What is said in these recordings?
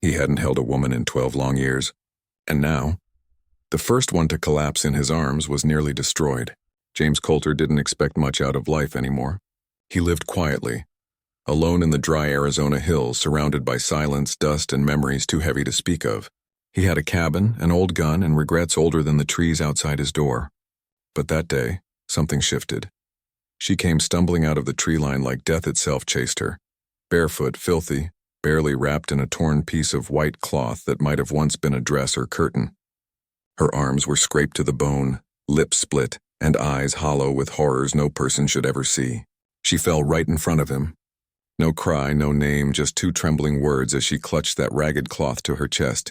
He hadn't held a woman in 12 long years. And now, the first one to collapse in his arms was nearly destroyed. James Coulter didn't expect much out of life anymore. He lived quietly, alone in the dry Arizona hills, surrounded by silence, dust, and memories too heavy to speak of. He had a cabin, an old gun, and regrets older than the trees outside his door. But that day, something shifted. She came stumbling out of the tree line like death itself chased her, barefoot, filthy, barely wrapped in a torn piece of white cloth that might have once been a dress or curtain. Her arms were scraped to the bone, lips split, and eyes hollow with horrors no person should ever see. She fell right in front of him. No cry, no name, just two trembling words as she clutched that ragged cloth to her chest.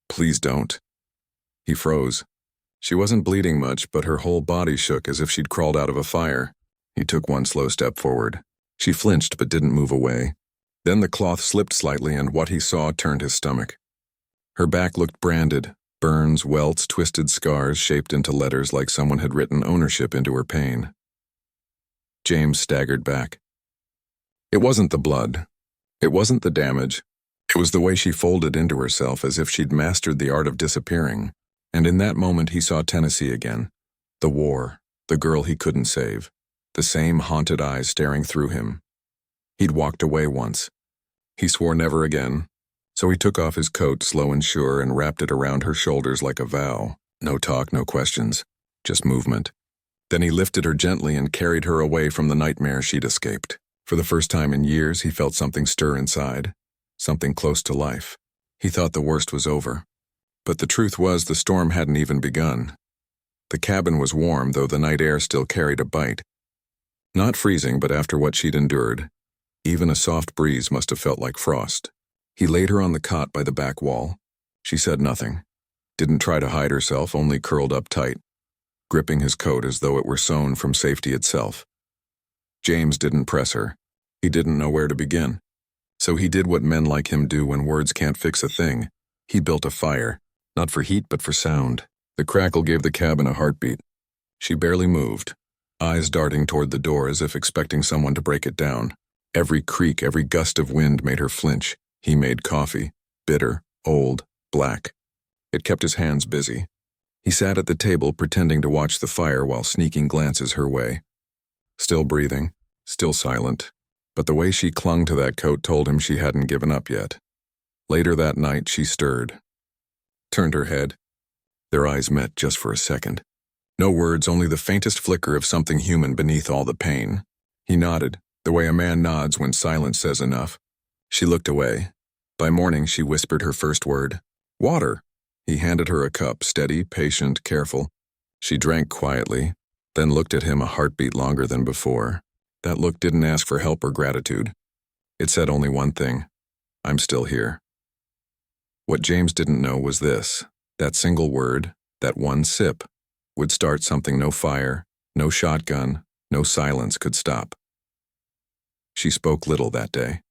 "Please don't." He froze. She wasn't bleeding much, but her whole body shook as if she'd crawled out of a fire. He took one slow step forward. She flinched but didn't move away. Then the cloth slipped slightly, and what he saw turned his stomach. Her back looked branded, burns, welts, twisted scars shaped into letters like someone had written ownership into her pain. James staggered back. It wasn't the blood. It wasn't the damage. It was the way she folded into herself as if she'd mastered the art of disappearing. And in that moment he saw Tennessee again. The war, the girl he couldn't save, the same haunted eyes staring through him. He'd walked away once. He swore never again, so he took off his coat slow and sure and wrapped it around her shoulders like a vow. No talk, no questions, just movement. Then he lifted her gently and carried her away from the nightmare she'd escaped. For the first time in years, he felt something stir inside, something close to life. He thought the worst was over. But the truth was the storm hadn't even begun. The cabin was warm, though the night air still carried a bite. Not freezing, but after what she'd endured, even a soft breeze must have felt like frost. He laid her on the cot by the back wall. She said nothing. Didn't try to hide herself, only curled up tight, gripping his coat as though it were sewn from safety itself. James didn't press her. He didn't know where to begin. So he did what men like him do when words can't fix a thing. He built a fire, not for heat but for sound. The crackle gave the cabin a heartbeat. She barely moved, eyes darting toward the door as if expecting someone to break it down. Every creak, every gust of wind made her flinch. He made coffee, bitter, old, black. It kept his hands busy. He sat at the table pretending to watch the fire while sneaking glances her way. Still breathing, still silent, but the way she clung to that coat told him she hadn't given up yet. Later that night, she stirred, turned her head. Their eyes met just for a second. No words, only the faintest flicker of something human beneath all the pain. He nodded, the way a man nods when silence says enough. She looked away. By morning, she whispered her first word. "Water." He handed her a cup, steady, patient, careful. She drank quietly, then looked at him a heartbeat longer than before. That look didn't ask for help or gratitude. It said only one thing: "I'm still here." What James didn't know was this: that single word, that one sip, would start something no fire, no shotgun, no silence could stop. She spoke little that day.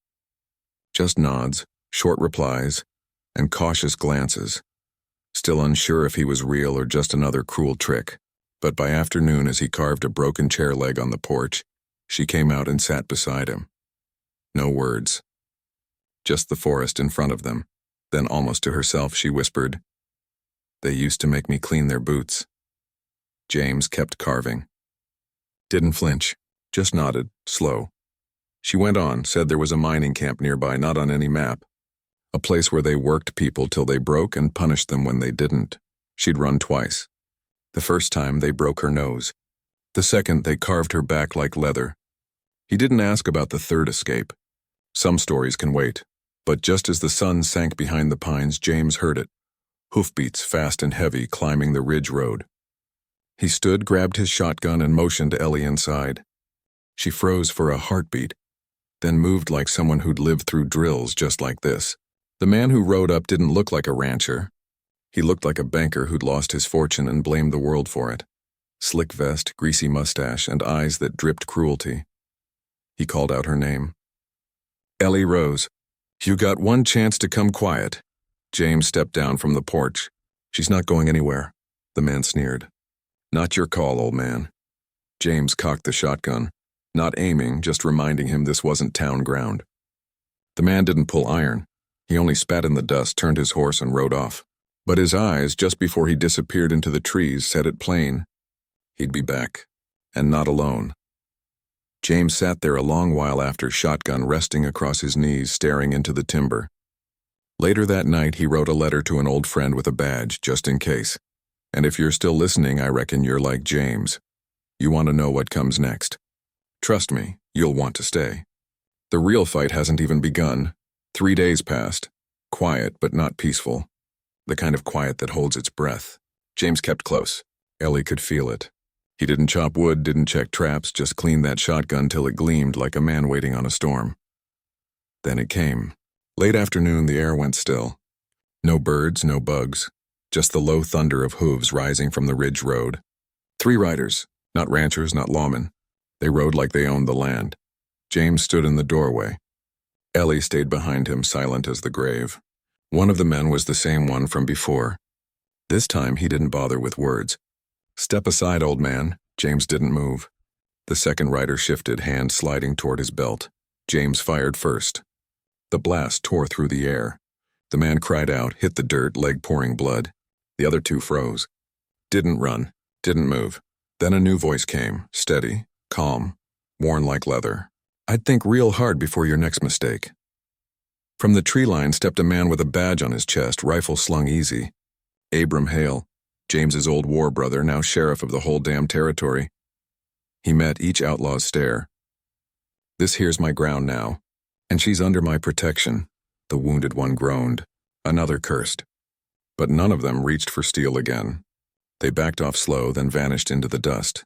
Just nods, short replies, and cautious glances, still unsure if he was real or just another cruel trick. But by afternoon, as he carved a broken chair leg on the porch, she came out and sat beside him. No words. Just the forest in front of them. Then, almost to herself, she whispered, "They used to make me clean their boots." James kept carving. Didn't flinch, just nodded, slow. She went on, said there was a mining camp nearby, not on any map. A place where they worked people till they broke and punished them when they didn't. She'd run twice. The first time, they broke her nose. The second, they carved her back like leather. He didn't ask about the third escape. Some stories can wait. But just as the sun sank behind the pines, James heard it. Hoofbeats, fast and heavy, climbing the ridge road. He stood, grabbed his shotgun, and motioned Ellie inside. She froze for a heartbeat, then moved like someone who'd lived through drills just like this. The man who rode up didn't look like a rancher. He looked like a banker who'd lost his fortune and blamed the world for it. Slick vest, greasy mustache, and eyes that dripped cruelty. He called out her name. Ellie rose. "You got one chance to come quiet." James stepped down from the porch. "She's not going anywhere," the man sneered. "Not your call, old man." James cocked the shotgun, not aiming, just reminding him this wasn't town ground. The man didn't pull iron. He only spat in the dust, turned his horse, and rode off. But his eyes, just before he disappeared into the trees, said it plain. He'd be back, and not alone. James sat there a long while after, shotgun resting across his knees, staring into the timber. Later that night, he wrote a letter to an old friend with a badge, just in case. And if you're still listening, I reckon you're like James. You want to know what comes next. Trust me, you'll want to stay. The real fight hasn't even begun. 3 days passed. Quiet, but not peaceful. The kind of quiet that holds its breath. James kept close. Ellie could feel it. He didn't chop wood, didn't check traps, just cleaned that shotgun till it gleamed like a man waiting on a storm. Then it came. Late afternoon, the air went still. No birds, no bugs. Just the low thunder of hooves rising from the ridge road. 3 riders, not ranchers, not lawmen. They rode like they owned the land. James stood in the doorway. Ellie stayed behind him, silent as the grave. One of the men was the same one from before. This time he didn't bother with words. Step aside, old man. James didn't move. The second rider shifted, hand sliding toward his belt. James fired first. The blast tore through the air. The man cried out, hit the dirt, leg pouring blood. The other 2 froze. Didn't run, didn't move. Then a new voice came, steady, calm, worn like leather. I'd think real hard before your next mistake. From the tree line stepped a man with a badge on his chest, rifle slung easy. Abram Hale, James's old war brother, now sheriff of the whole damn territory. He met each outlaw's stare. This here's my ground now, and she's under my protection. The wounded one groaned. Another cursed. But none of them reached for steel again. They backed off slow, then vanished into the dust.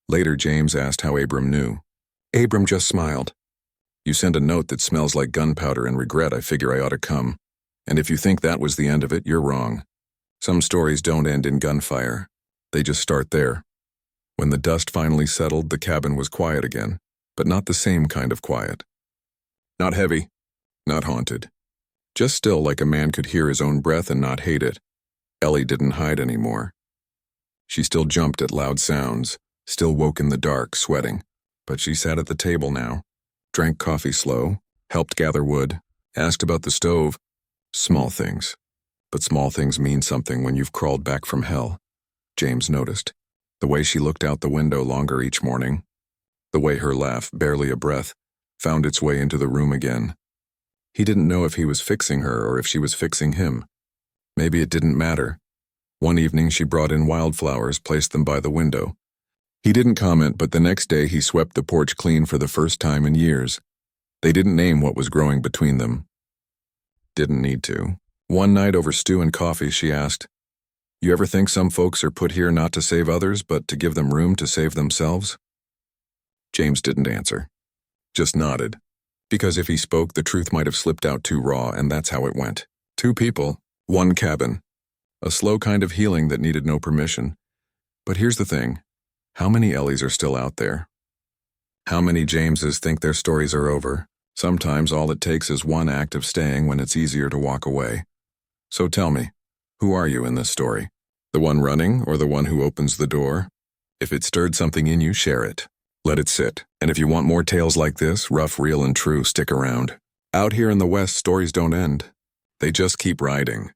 Later, James asked how Abram knew. Abram just smiled. You send a note that smells like gunpowder and regret, I figure I ought to come. And if you think that was the end of it, you're wrong. Some stories don't end in gunfire. They just start there. When the dust finally settled, the cabin was quiet again, but not the same kind of quiet. Not heavy, not haunted. Just still, like a man could hear his own breath and not hate it. Ellie didn't hide anymore. She still jumped at loud sounds, still woke in the dark, sweating. But she sat at the table now, drank coffee slow, helped gather wood, asked about the stove. Small things. But small things mean something when you've crawled back from hell. James noticed. The way she looked out the window longer each morning. The way her laugh, barely a breath, found its way into the room again. He didn't know if he was fixing her or if she was fixing him. Maybe it didn't matter. One evening she brought in wildflowers, placed them by the window. He didn't comment, but the next day he swept the porch clean for the first time in years. They didn't name what was growing between them. Didn't need to. One night over stew and coffee, she asked, "You ever think some folks are put here not to save others, but to give them room to save themselves?" James didn't answer. Just nodded. Because if he spoke, the truth might have slipped out too raw, and that's how it went. 2 people, 1 cabin. A slow kind of healing that needed no permission. But here's the thing. How many Ellies are still out there? How many Jameses think their stories are over? Sometimes all it takes is one act of staying when it's easier to walk away. So tell me, who are you in this story? The one running or the one who opens the door? If it stirred something in you, share it. Let it sit. And if you want more tales like this, rough, real, and true, stick around. Out here in the West, stories don't end. They just keep riding.